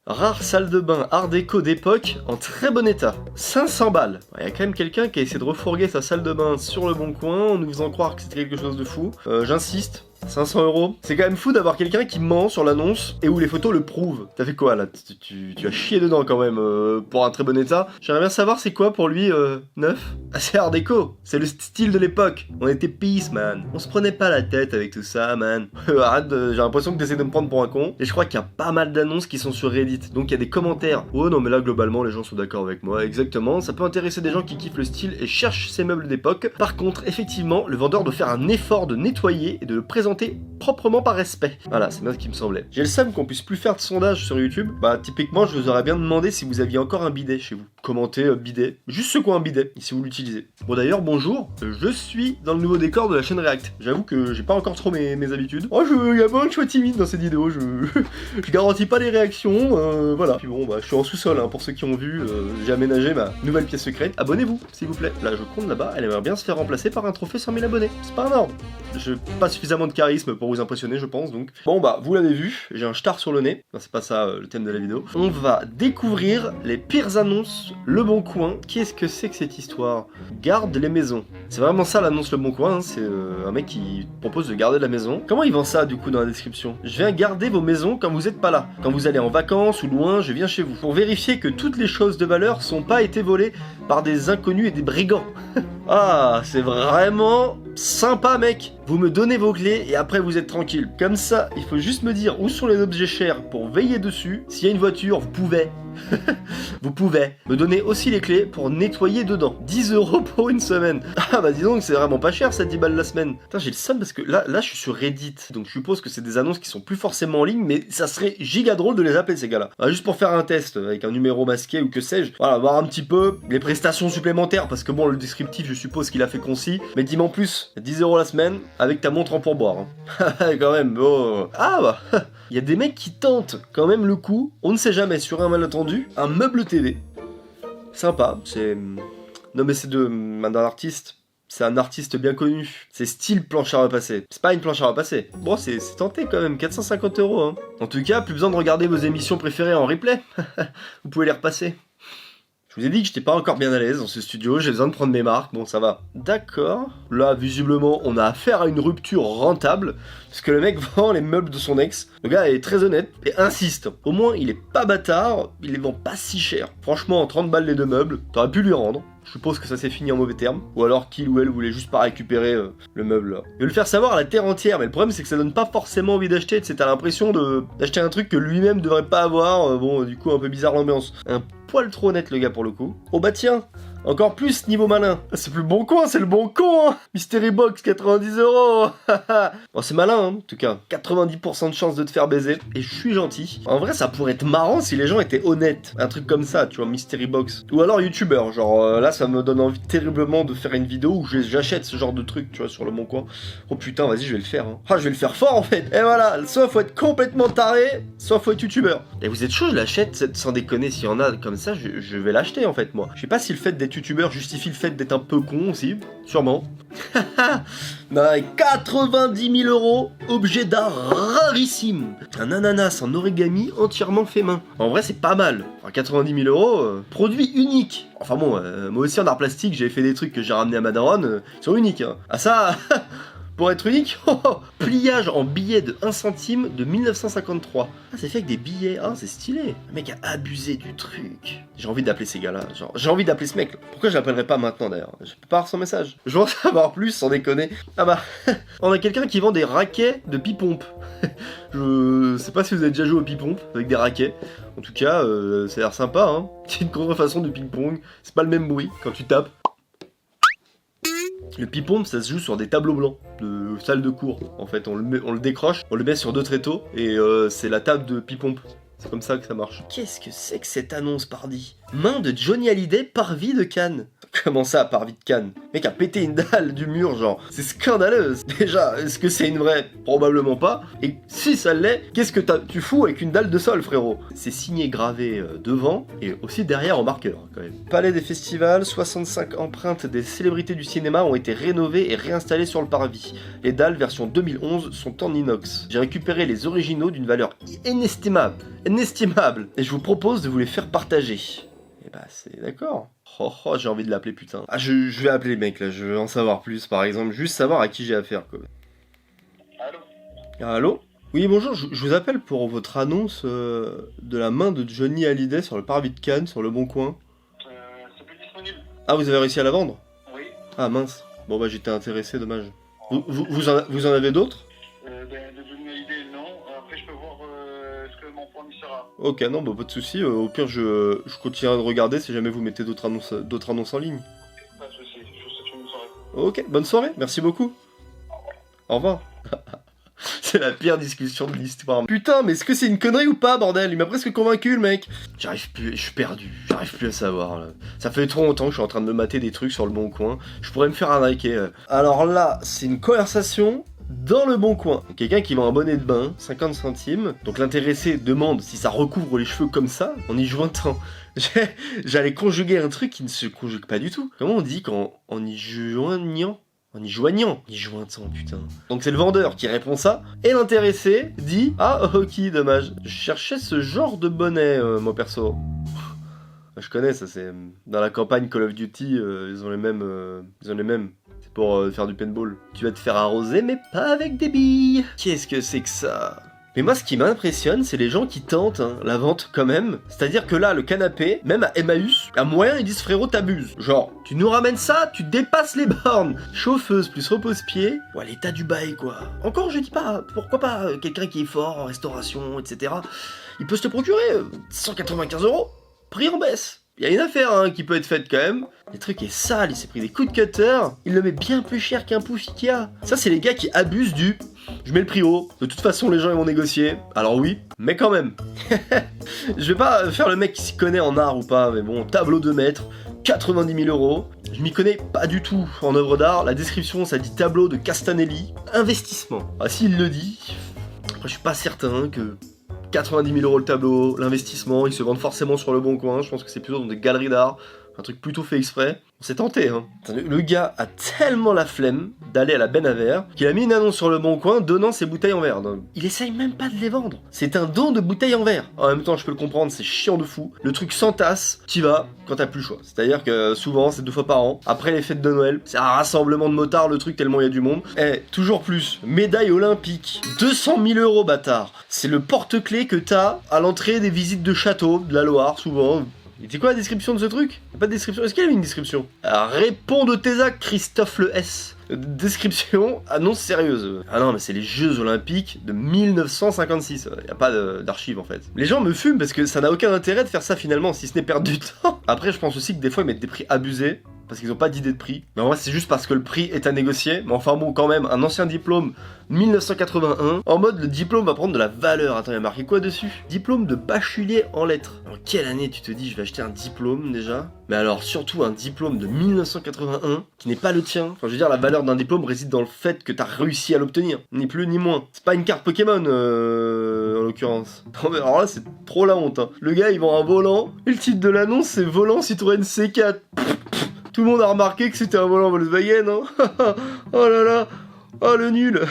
Rare salle de bain art déco d'époque en très bon état. 500 balles. Il y a quand même quelqu'un qui a essayé de refourguer sa salle de bain sur le bon coin en nous faisant croire que c'était quelque chose de fou. J'insiste. 500 €. C'est quand même fou d'avoir quelqu'un qui ment sur l'annonce et où les photos le prouvent. T'as fait quoi là? Tu as chié dedans quand même pour un très bon état. J'aimerais bien savoir c'est quoi pour lui neuf. Ah, c'est art déco. C'est le style de l'époque. On était peace man. On se prenait pas la tête avec tout ça man. Arrête, j'ai l'impression que t'essaies de me prendre pour un con. Et je crois qu'il y a pas mal d'annonces qui sont sur Reddit. Donc il y a des commentaires. Oh non mais là globalement les gens sont d'accord avec moi. Exactement. Ça peut intéresser des gens qui kiffent le style et cherchent ces meubles d'époque. Par contre effectivement le vendeur doit faire un effort de nettoyer et de le présenter proprement par respect. Voilà, c'est bien ce qui me semblait. J'ai le seum qu'on puisse plus faire de sondage sur YouTube. Bah typiquement, je vous aurais bien demandé si vous aviez encore un bidet chez vous. Commentez bidet. Juste ceux qui ont un bidet, si vous l'utilisez. Bon d'ailleurs, bonjour. Je suis dans le nouveau décor de la chaîne React. J'avoue que j'ai pas encore trop mes habitudes. Oh, il y a moyen que je sois timide dans cette vidéo. Je garantis pas les réactions. Voilà. Puis bon, bah je suis en sous-sol, hein, pour ceux qui ont vu. J'ai aménagé ma nouvelle pièce secrète. Abonnez-vous, s'il vous plaît. Là, je compte là-bas. Elle aimerait bien se faire remplacer par un trophée 100 000 abonnés. C'est pas un ordre. Je pas suffisamment de charisme pour vous impressionner, je pense, donc. Bon bah, vous l'avez vu, j'ai un star sur le nez. Non, c'est pas ça le thème de la vidéo. On va découvrir les pires annonces Le Bon Coin. Qu'est-ce que c'est que cette histoire? Garde les maisons. C'est vraiment ça l'annonce Le Bon Coin, hein. C'est un mec qui propose de garder la maison. Comment il vend ça du coup dans la description? Je viens garder vos maisons quand vous êtes pas là. Quand vous allez en vacances ou loin, je viens chez vous. Pour vérifier que toutes les choses de valeur sont pas été volées par des inconnus et des brigands. Ah, c'est vraiment sympa mec. Vous me donnez vos clés et après vous êtes tranquille. Comme ça, il faut juste me dire où sont les objets chers pour veiller dessus. S'il y a une voiture, vous pouvez. Vous pouvez me donner aussi les clés pour nettoyer dedans. 10 € pour une semaine. Ah bah dis donc, c'est vraiment pas cher ça, 10 balles la semaine. Putain, j'ai le seum parce que là je suis sur Reddit. Donc je suppose que c'est des annonces qui sont plus forcément en ligne, mais ça serait giga drôle de les appeler ces gars-là. Voilà, juste pour faire un test avec un numéro masqué ou que sais-je. Voilà, voir un petit peu les prestations supplémentaires parce que bon, le descriptif, je suppose qu'il a fait concis. Mais dis-moi en plus, 10 € la semaine avec ta montre en pourboire. Hein. Quand même, oh. Ah bah, il y a des mecs qui tentent quand même le coup. On ne sait jamais, sur un malentendu, un meuble TV. Sympa, c'est... Non mais c'est d'un artiste. C'est un artiste bien connu. C'est style planche à repasser. C'est pas une planche à repasser. Bon, c'est tenté quand même, 450 €. Hein. En tout cas, plus besoin de regarder vos émissions préférées en replay. Vous pouvez les repasser. Je vous ai dit que j'étais pas encore bien à l'aise dans ce studio, j'ai besoin de prendre mes marques, bon ça va. D'accord. Là, visiblement, on a affaire à une rupture rentable, parce que le mec vend les meubles de son ex. Le gars est très honnête et insiste. Au moins, il est pas bâtard, il les vend pas si cher. Franchement, 30 balles les deux meubles, t'aurais pu lui rendre. Je suppose que ça s'est fini en mauvais termes. Ou alors qu'il ou elle voulait juste pas récupérer le meuble là. Il veut le faire savoir à la terre entière, mais le problème c'est que ça donne pas forcément envie d'acheter. T'as l'impression d'acheter un truc que lui-même devrait pas avoir. Bon, du coup, un peu bizarre l'ambiance. Un poil trop honnête le gars pour le coup. Oh bah tiens, encore plus niveau malin. C'est plus le bon coin, c'est le bon con hein. Mystery Box, 90 €. Bon, c'est malin hein, en tout cas. 90% de chance de te faire baiser. Et je suis gentil. En vrai, ça pourrait être marrant si les gens étaient honnêtes. Un truc comme ça, tu vois, Mystery Box. Ou alors YouTubeur, genre là, ça me donne envie terriblement de faire une vidéo où j'achète ce genre de truc, tu vois, sur le bon coin. Oh putain, vas-y, je vais le faire. Hein. Ah, je vais le faire fort en fait. Et voilà, soit faut être complètement taré, soit faut être YouTubeur. Et vous êtes chaud, je l'achète sans déconner. S'il y en a comme ça, je vais l'acheter en fait, moi. Je sais pas si le fait d'être youtubeur justifie le fait d'être un peu con aussi, sûrement. Non, 90 000 €, objet d'art rarissime. Un ananas en origami entièrement fait main. En vrai, c'est pas mal. Enfin, 90 000 €, produit unique. Enfin bon, moi aussi en art plastique, j'ai fait des trucs que j'ai ramenés à ma daronne, ils sont uniques. Hein. Ah ça... Pour être unique, pliage en billets de 1 centime de 1953. Ah, c'est fait avec des billets, ah, c'est stylé. Le mec a abusé du truc. J'ai envie d'appeler ces gars-là, genre, j'ai envie d'appeler ce mec. Pourquoi je l'appellerais pas maintenant d'ailleurs? Je peux pas avoir son message. Je veux en savoir plus, sans déconner. Ah bah, on a quelqu'un qui vend des raquets de pipompe. Je sais pas si vous avez déjà joué au ping-pong avec des raquets. En tout cas, ça a l'air sympa, hein. C'est une contrefaçon du ping-pong. C'est pas le même bruit quand tu tapes. Le ping-pong, ça se joue sur des tableaux blancs de salle de cours. En fait, on le décroche, on le met sur deux tréteaux et c'est la table de ping-pong. C'est comme ça que ça marche. Qu'est-ce que c'est que cette annonce, pardi? Main de Johnny Hallyday, parvis de Cannes. Comment ça, parvis de Cannes? Le mec a pété une dalle du mur, genre. C'est scandaleux. Déjà, est-ce que c'est une vraie? Probablement pas. Et si ça l'est, qu'est-ce que tu fous avec une dalle de sol, frérot? C'est signé gravé devant et aussi derrière en marqueur, quand même. Palais des festivals, 65 empreintes des célébrités du cinéma ont été rénovées et réinstallées sur le parvis. Les dalles version 2011 sont en inox. J'ai récupéré les originaux d'une valeur inestimable. Et je vous propose de vous les faire partager. Et bah c'est d'accord. Oh, j'ai envie de l'appeler, putain. Ah, je vais appeler le mec là, je veux en savoir plus par exemple, juste savoir à qui j'ai affaire quoi. Allô? Allô? Oui bonjour, je vous appelle pour votre annonce de la main de Johnny Hallyday sur le parvis de Cannes, sur le Bon Coin. C'est plus disponible. Ah, vous avez réussi à la vendre? Oui. Ah mince. Bon bah j'étais intéressé, dommage. Vous en avez d'autres? De Johnny Hallyday, non. Après, je peux voir ce que mon fournisseur a. Ok, non, bah pas de soucis. Au pire, je continuerai de regarder si jamais vous mettez d'autres annonces en ligne. Pas de soucis, je vous souhaite une bonne soirée. Ok, bonne soirée, merci beaucoup. Au revoir. C'est la pire discussion de l'histoire. Putain, mais est-ce que c'est une connerie ou pas, bordel? Il m'a presque convaincu, le mec. J'arrive plus, je suis perdu. J'arrive plus à savoir, là. Ça fait trop longtemps que je suis en train de me mater des trucs sur le Bon Coin. Je pourrais me faire arnaquer. Alors là, c'est une conversation dans le Bon Coin. Quelqu'un qui vend un bonnet de bain, 50 centimes. Donc l'intéressé demande si ça recouvre les cheveux comme ça, en y jointant. J'allais conjuguer un truc qui ne se conjugue pas du tout. Comment on dit en y joignant? En y joignant, putain. Donc c'est le vendeur qui répond ça, et l'intéressé dit « Ah, ok, dommage. Je cherchais ce genre de bonnet, moi perso. » Je connais ça, c'est... Dans la campagne Call of Duty, ils ont les mêmes... C'est pour faire du paintball. Tu vas te faire arroser, mais pas avec des billes. Qu'est-ce que c'est que ça? Mais moi, ce qui m'impressionne, c'est les gens qui tentent la vente quand même. C'est-à-dire que là, le canapé, même à Emmaüs, à moyen, ils disent frérot, t'abuses. Genre, tu nous ramènes ça, tu dépasses les bornes. Chauffeuse plus repose-pied. Ouais, l'état du bail, quoi. Encore, je dis pas, pourquoi pas quelqu'un qui est fort en restauration, etc. Il peut se le procurer, 195 €. Prix en baisse. Il y a une affaire qui peut être faite quand même. Le truc est sale, il s'est pris des coups de cutter. Il le met bien plus cher qu'un pouf Ikea. Ça, c'est les gars qui abusent du... Je mets le prix haut. De toute façon, les gens ils vont négocier. Alors oui, mais quand même. Je vais pas faire le mec qui s'y connaît en art ou pas, mais bon, tableau de maître, 90 000 €. Je m'y connais pas du tout en œuvre d'art. La description, ça dit tableau de Castanelli. Investissement. Ah, s'il le dit. Après, je suis pas certain que... 90 000 € le tableau, l'investissement, ils se vendent forcément sur le Bon Coin, je pense que c'est plutôt dans des galeries d'art, un truc plutôt fait exprès. On s'est tenté, hein. Le gars a tellement la flemme d'aller à la benne à verre qu'il a mis une annonce sur le Bon Coin donnant ses bouteilles en verre. Il essaye même pas de les vendre. C'est un don de bouteilles en verre. En même temps, je peux le comprendre, c'est chiant de fou. Le truc s'entasse, t'y vas quand t'as plus le choix. C'est-à-dire que souvent, c'est 2 fois par an. Après les fêtes de Noël, c'est un rassemblement de motards, le truc, tellement il y a du monde. Et toujours plus, médaille olympique. 200 000 €, bâtard. C'est le porte-clés que t'as à l'entrée des visites de châteaux, de la Loire, souvent. Et c'est quoi la description de ce truc? Y'a pas de description? Est-ce qu'il y avait une description? Réponds de tes actes, Christophe le S. Description, annonce sérieuse. Ah non, mais c'est les Jeux Olympiques de 1956. Y a pas d'archives en fait. Les gens me fument parce que ça n'a aucun intérêt de faire ça finalement, si ce n'est perdre du temps. Après, je pense aussi que des fois ils mettent des prix abusés. Parce qu'ils ont pas d'idée de prix. Mais en vrai, c'est juste parce que le prix est à négocier. Mais enfin bon, quand même, un ancien diplôme 1981. En mode, le diplôme va prendre de la valeur. Attends, il y a marqué quoi dessus? Diplôme de bachelier en lettres. En quelle année tu te dis, je vais acheter un diplôme déjà? Mais alors, surtout un diplôme de 1981 qui n'est pas le tien. Enfin, je veux dire, la valeur d'un diplôme réside dans le fait que t'as réussi à l'obtenir. Ni plus ni moins. C'est pas une carte Pokémon, en l'occurrence. Non, mais alors là, c'est trop la honte. Le gars, il vend un volant. Et le titre de l'annonce, c'est Volant Citroën C4. Tout le monde a remarqué que c'était un volant Volkswagen, hein. Oh là là. Oh le nul.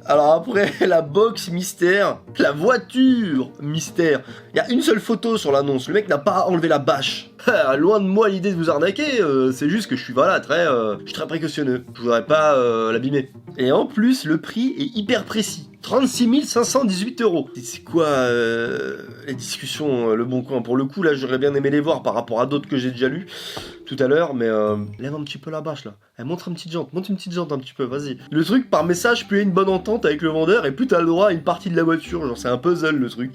Alors après, la box mystère, la voiture mystère. Il y a une seule photo sur l'annonce, le mec n'a pas enlevé la bâche. Loin de moi l'idée de vous arnaquer, c'est juste que je suis je suis très précautionneux. Je voudrais pas l'abîmer. Et en plus, le prix est hyper précis. 36 518 €. C'est quoi les discussions, le Bon Coin? Pour le coup, là, j'aurais bien aimé les voir par rapport à d'autres que j'ai déjà lus tout à l'heure, mais lève un petit peu la bâche là. Montre une petite jante un petit peu, vas-y. Le truc, par message, plus il y a une bonne entente avec le vendeur, et plus t'as le droit à une partie de la voiture. Genre, c'est un puzzle le truc.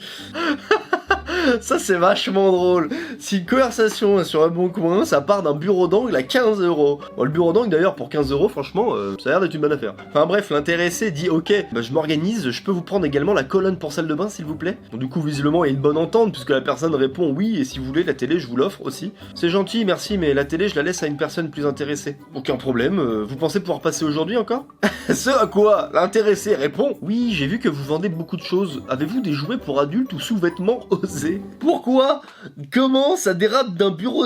Ça c'est vachement drôle. Si une conversation sur un bon coin, ça part d'un bureau d'angle à 15 €. Bon, le bureau d'angle d'ailleurs pour 15 €, franchement, ça a l'air d'être une bonne affaire. Enfin bref, l'intéressé dit ok, bah, je m'organise, je peux vous prendre également la colonne pour salle de bain s'il vous plaît. Donc, du coup visiblement il y a une bonne entente puisque la personne répond oui et si vous voulez la télé je vous l'offre aussi. C'est gentil, merci, mais la télé je la laisse à une personne plus intéressée. Aucun problème, vous pensez pouvoir passer aujourd'hui encore? Ce à quoi l'intéressé répond oui, j'ai vu que vous vendez beaucoup de choses. Avez-vous des jouets pour adultes ou sous-vêtements osés? Pourquoi? Comment ça dérape d'un bureau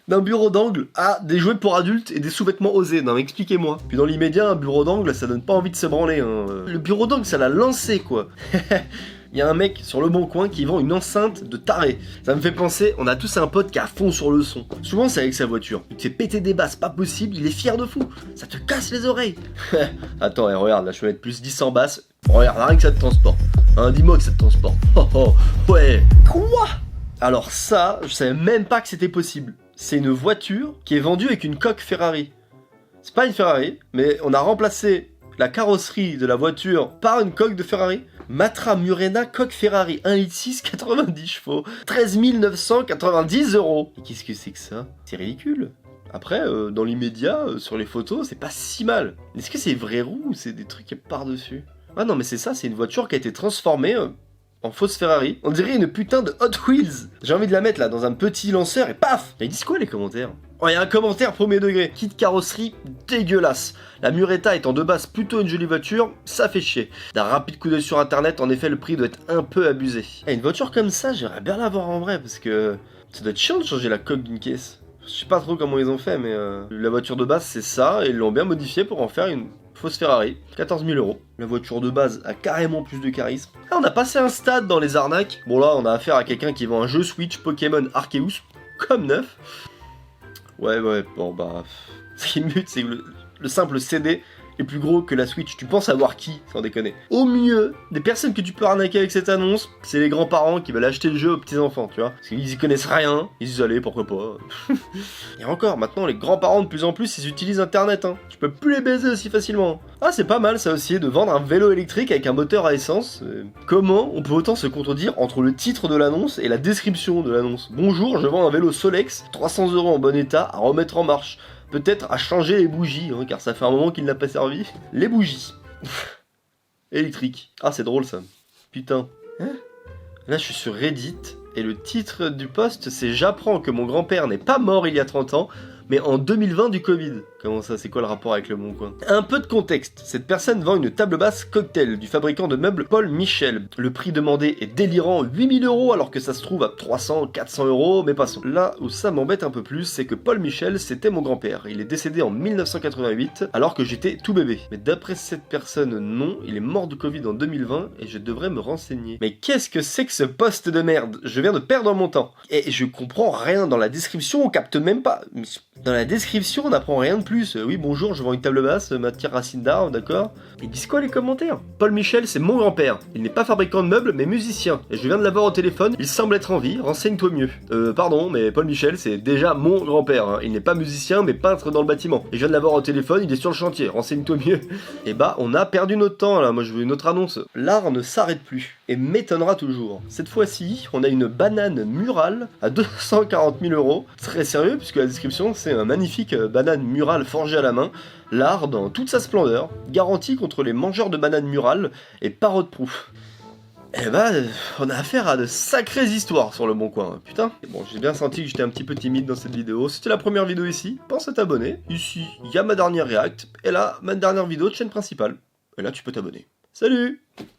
d'un bureau d'angle à des jouets pour adultes et des sous-vêtements osés? Non mais expliquez-moi. Puis dans l'immédiat, un bureau d'angle ça donne pas envie de se branler. Hein. Le bureau d'angle ça l'a lancé quoi. Il y a un mec sur le bon coin qui vend une enceinte de taré. Ça me fait penser, on a tous un pote qui est à fond sur le son. Souvent c'est avec sa voiture. Il te fait péter des basses, pas possible, il est fier de fou. Ça te casse les oreilles. Attends, regarde, là je vais mettre plus 10 en basse. Regarde, rien que ça te transporte. Hein, dis-moi que ça te transporte. Oh oh, ouais. Quoi? Alors ça, je savais même pas que c'était possible. C'est une voiture qui est vendue avec une coque Ferrari. C'est pas une Ferrari, mais on a remplacé la carrosserie de la voiture par une coque de Ferrari. Matra Murena coque Ferrari 1.6 90 chevaux, 13 990 €. Et qu'est-ce que c'est que ça? C'est ridicule. Après, dans l'immédiat, sur les photos, c'est pas si mal. Est-ce que c'est vraies roues ou c'est des trucs par-dessus? Ah non, mais c'est ça, c'est une voiture qui a été transformée en fausse Ferrari. On dirait une putain de Hot Wheels. J'ai envie de la mettre là dans un petit lanceur et paf! Ils disent quoi les commentaires? Oh, il y a un commentaire premier degré. Kit carrosserie dégueulasse. La Mureta étant de base plutôt une jolie voiture, ça fait chier. D'un rapide coup d'œil sur internet, en effet, le prix doit être un peu abusé. Et une voiture comme ça, j'aimerais bien l'avoir en vrai parce que ça doit être chiant de changer la coque d'une caisse. Je sais pas trop comment ils ont fait, mais la voiture de base c'est ça et ils l'ont bien modifié pour en faire une fausse Ferrari. 14 000 €. La voiture de base a carrément plus de charisme. Ah, on a passé un stade dans les arnaques. Bon là, on a affaire à quelqu'un qui vend un jeu Switch Pokémon Arceus comme neuf. Ouais, bon bah... Ce qui me bute, c'est que le simple CD est plus gros que la Switch. Tu penses avoir qui, sans déconner? Au mieux, des personnes que tu peux arnaquer avec cette annonce, c'est les grands-parents qui veulent acheter le jeu aux petits-enfants, tu vois. Parce qu'ils y connaissent rien, ils disent allez, pourquoi pas. Et encore, maintenant, les grands-parents, de plus en plus, ils utilisent Internet, hein. Tu peux plus les baiser aussi facilement. Ah, c'est pas mal, ça aussi, de vendre un vélo électrique avec un moteur à essence. Comment on peut autant se contredire entre le titre de l'annonce et la description de l'annonce? Bonjour, je vends un vélo Solex, 300 € en bon état, à remettre en marche. Peut-être à changer les bougies, hein, car ça fait un moment qu'il n'a pas servi. Les bougies. Électriques. Ah, c'est drôle ça. Putain. Hein? Là, je suis sur Reddit, et le titre du post, c'est « J'apprends que mon grand-père n'est pas mort il y a 30 ans, mais en 2020 du Covid ». Comment ça, c'est quoi le rapport avec le Bon Coin? Un peu de contexte. Cette personne vend une table basse cocktail du fabricant de meubles Paul Michel. Le prix demandé est délirant, 8 000 € alors que ça se trouve à 300, 400 €, mais passons. Là où ça m'embête un peu plus, c'est que Paul Michel, c'était mon grand-père. Il est décédé en 1988 alors que j'étais tout bébé. Mais d'après cette personne, non, il est mort de Covid en 2020 et je devrais me renseigner. Mais qu'est-ce que c'est que ce post de merde? Je viens de perdre mon temps. Et je comprends rien dans la description, on capte même pas. Dans la description, on n'apprend rien de plus. Oui, bonjour, je vends une table basse, matière racine d'arbre, d'accord. Ils disent quoi les commentaires? Paul Michel, c'est mon grand-père. Il n'est pas fabricant de meubles, mais musicien. Et je viens de l'avoir au téléphone, il semble être en vie, renseigne-toi mieux. Pardon, mais Paul Michel, c'est déjà mon grand-père. Hein. Il n'est pas musicien, mais peintre dans le bâtiment. Et je viens de l'avoir au téléphone, il est sur le chantier, renseigne-toi mieux. Et bah, on a perdu notre temps, là. Moi, je veux une autre annonce. L'art ne s'arrête plus, et m'étonnera toujours. Cette fois-ci, on a une banane murale à 240 000 €. Très sérieux, puisque la description, c'est un magnifique banane murale forgée à la main. L'art dans toute sa splendeur, garantie contre les mangeurs de bananes murales et parrot-proof. Eh bah, on a affaire à de sacrées histoires sur le Bon Coin, putain. Et bon, j'ai bien senti que j'étais un petit peu timide dans cette vidéo. C'était la première vidéo ici, pense à t'abonner. Ici, il y a ma dernière react, et là, ma dernière vidéo de chaîne principale. Et là, tu peux t'abonner. Salut!